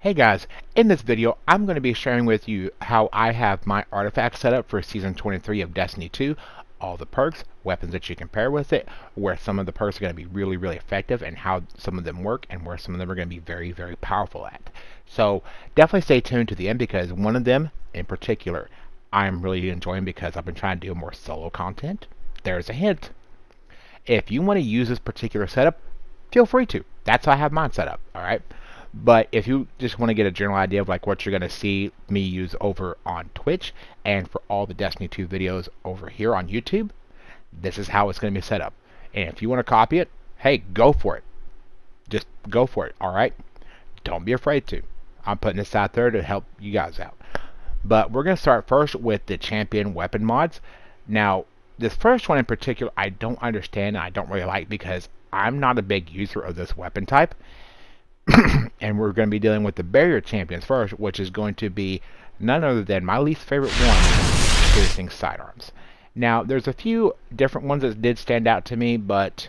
Hey guys, in this video I'm going to be sharing with you how I have my artifact set up for Season 23 of Destiny 2, all the perks, weapons that you can pair with it, where some of the perks are going to be really effective and how some of them work and where some of them are going to be very powerful at. So definitely stay tuned to the end because one of them in particular I'm really enjoying because I've been trying to do more solo content. There's a hint. If you want to use this particular setup, feel free to. That's how I have mine set up, alright? But if you just want to get a general idea of like what you're going to see me use over on Twitch and for all the Destiny 2 videos over here on YouTube, this is how it's going to be set up. And if you want to copy it, hey, go for it. Just go for it, alright? Don't be afraid to. I'm putting this out there to help you guys out. But we're going to start first with the champion weapon mods. Now, this first one in particular, I don't understand and I don't really like because I'm not a big user of this weapon type. And we're going to be dealing with the barrier champions first, which is going to be none other than my least favorite one, piercing sidearms. Now, there's a few different ones that did stand out to me, but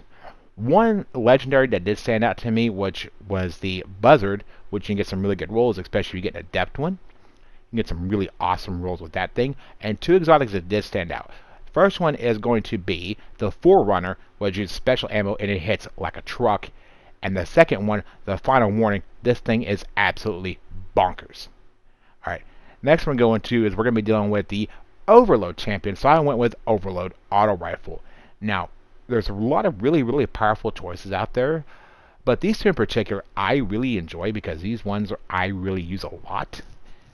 one legendary that did stand out to me, which was the buzzard, which you can get some really good rolls, especially if you get an adept one. You can get some really awesome rolls with that thing. And two exotics that did stand out. First one is going to be the forerunner, which is special ammo and it hits like a truck. And the second one, the final warning, this thing is absolutely bonkers. Alright, next one going to is we're going to be dealing with the overload champion. So I went with overload auto rifle. Now, there's a lot of really powerful choices out there. But these two in particular, I really enjoy because these ones I really use a lot.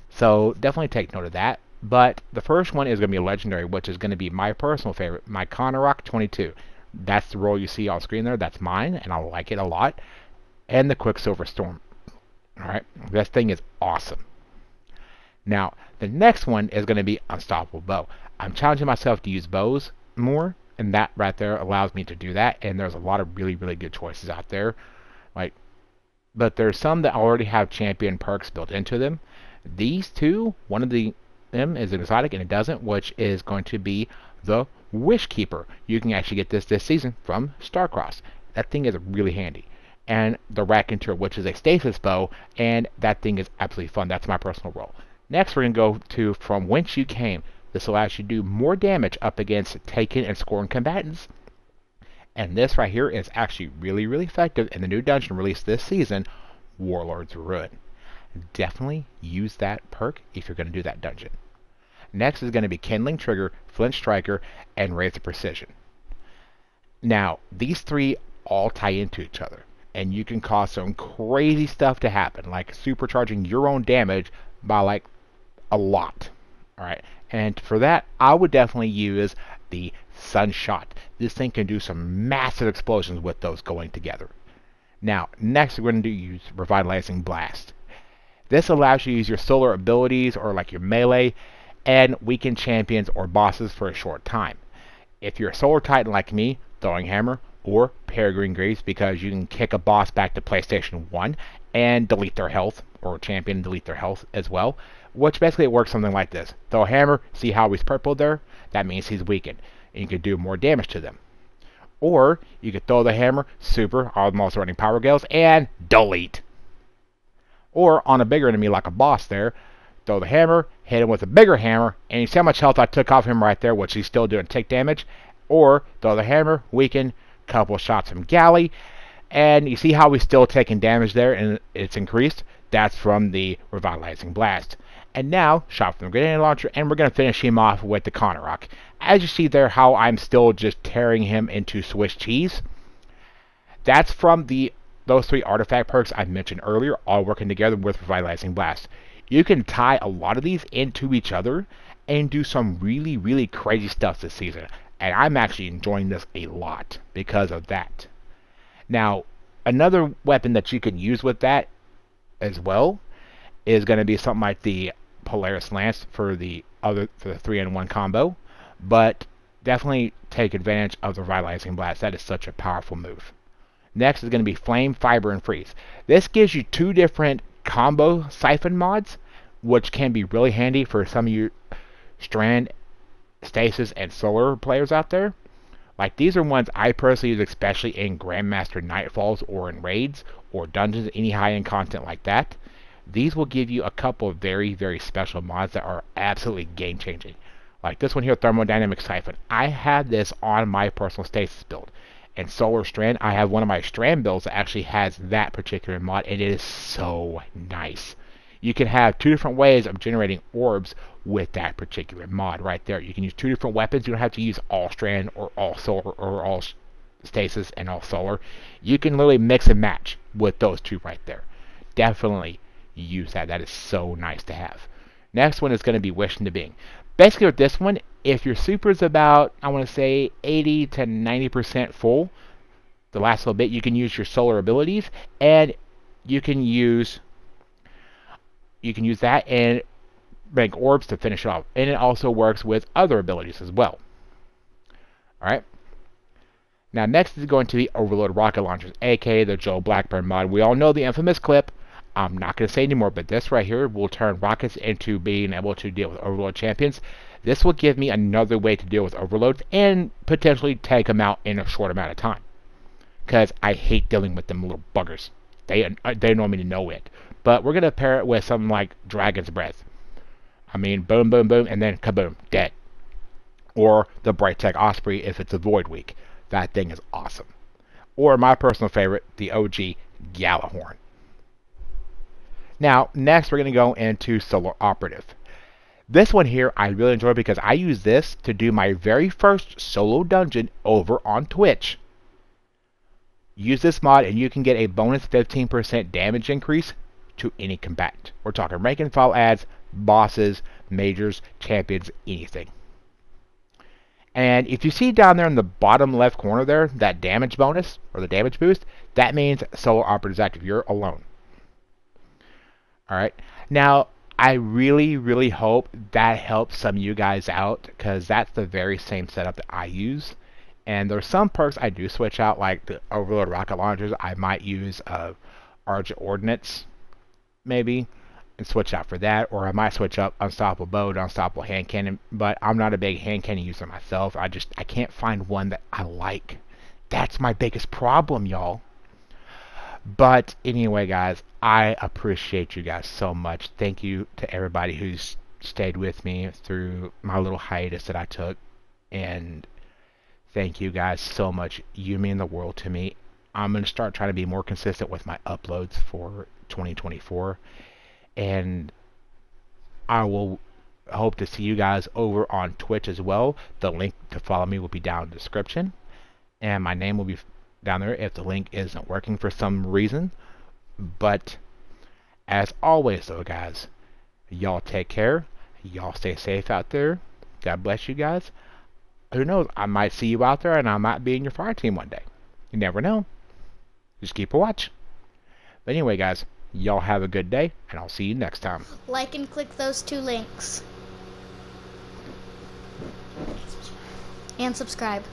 So definitely take note of that. But the first one is going to be a legendary, which is going to be my personal favorite, my Rock 22. That's the roll you see on screen there. That's mine, and I like it a lot. And the Quicksilver Storm. Alright, this thing is awesome. Now, the next one is going to be Unstoppable Bow. I'm challenging myself to use bows more, and that right there allows me to do that. And there's a lot of really good choices out there. But there's some that already have champion perks built into them. These two, one of them is an exotic and it doesn't, which is going to be the Wish Keeper. You can actually get this season from Starcross. That thing is really handy. And the Raconteur, which is a stasis bow, and that thing is absolutely fun. That's my personal roll. Next, we're going to go to From Whence You Came. This allows you to do more damage up against taken and scorned combatants. And this right here is actually really effective in the new dungeon released this season, Warlord's Ruin. Definitely use that perk if you're going to do that dungeon. Next is going to be Kindling Trigger, Flint Striker, and Razor Percision. Now, these three all tie into each other, and you can cause some crazy stuff to happen, like supercharging your own damage by like a lot. Alright, and for that, I would definitely use the Sunshot. This thing can do some massive explosions with those going together. Now, next we're going to use Revitalizing Blast. This allows you to use your solar abilities or like your melee and weaken champions or bosses for a short time. If you're a solar titan like me, Throwing Hammer or Peregrine Greaves, because you can kick a boss back to PlayStation 1 and delete their health, or a champion delete their health as well, which basically works something like this. Throw a hammer, see how he's purple there? That means he's weakened, and you can do more damage to them. Or you could throw the hammer, super, almost running power gales, and delete. Or on a bigger enemy like a boss there, throw the hammer, hit him with a bigger hammer, and you see how much health I took off him right there, which he's still doing tick damage. Or throw the hammer, weaken, couple shots from Galley, and you see how he's still taking damage there and it's increased? That's from the Revitalizing Blast. And now, shot from the grenade launcher, and we're going to finish him off with the Rock. As you see there, how I'm still just tearing him into Swiss cheese. That's from those three artifact perks I mentioned earlier, all working together with Revitalizing Blast. You can tie a lot of these into each other and do some really crazy stuff this season. And I'm actually enjoying this a lot because of that. Now, another weapon that you can use with that as well is going to be something like the Polaris Lance for the 3-in-1 combo. But definitely take advantage of the Revitalizing Blast. That is such a powerful move. Next is going to be Flame, Fiber, and Freeze. This gives you two different combo siphon mods, which can be really handy for some of you Strand, Stasis, and Solar players out there. Like, these are ones I personally use especially in Grandmaster Nightfalls or in raids or dungeons, any high-end content like that. these will give you a couple of very, very special mods that are absolutely game-changing. Like this one here, Thermodynamic Siphon. I have this on my personal stasis build. And Solar Strand, I have one of my Strand builds that actually has that particular mod, and it is so nice. You can have two different ways of generating orbs with that particular mod right there. You can use two different weapons. You don't have to use all Strand or all Solar or all Stasis and all Solar. You can literally mix and match with those two right there. Definitely use that. That is so nice to have. Next one is going to be Wishing to Being. Basically with this one, if your super is about, I want to say 80 to 90% full, the last little bit, you can use your solar abilities, and you can use that and make orbs to finish it off. And it also works with other abilities as well. Alright. Now next is going to be Overload Rocket Launchers, aka the Joe Blackburn mod. We all know the infamous clip. I'm not going to say anymore, but this right here will turn rockets into being able to deal with Overload champions. This will give me another way to deal with Overloads and potentially take them out in a short amount of time. Because I hate dealing with them little buggers. They annoy me to no end. But we're going to pair it with something like Dragon's Breath. I mean, boom, boom, boom, and then kaboom, dead. Or the Bright Tech Osprey if it's a Void Week. That thing is awesome. Or my personal favorite, the OG Gjallarhorn. Now, next we're going to go into Solar Operative. This one here I really enjoy because I use this to do my very first solo dungeon over on Twitch. Use this mod and you can get a bonus 15% damage increase to any combatant. We're talking rank and file adds, bosses, majors, champions, anything. And if you see down there in the bottom left corner there, that damage bonus, or the damage boost, that means Solar Operative is active. You're alone. Alright, now I really, really hope that helps some of you guys out, because that's the very same setup that I use. And there's some perks I do switch out, like the Overload Rocket Launchers. I might use Argent Ordnance, maybe, and switch out for that. Or I might switch up Unstoppable Bow to Unstoppable Hand Cannon, but I'm not a big hand cannon user myself. I can't find one that I like. That's my biggest problem, y'all. But anyway, guys, I appreciate you guys so much. Thank you to everybody who's stayed with me through my little hiatus that I took. And thank you guys so much. You mean the world to me. I'm going to start trying to be more consistent with my uploads for 2024. And I will hope to see you guys over on Twitch as well. The link to follow me will be down in the description. And my name will be down there if the link isn't working for some reason. But as always though, guys, y'all take care. Y'all stay safe out there. God bless you guys. Who knows, I might see you out there and I might be in your fire team one day. You never know. Just keep a watch. But anyway, guys, y'all have a good day and I'll see you next time. Like and click those 2 links. And subscribe.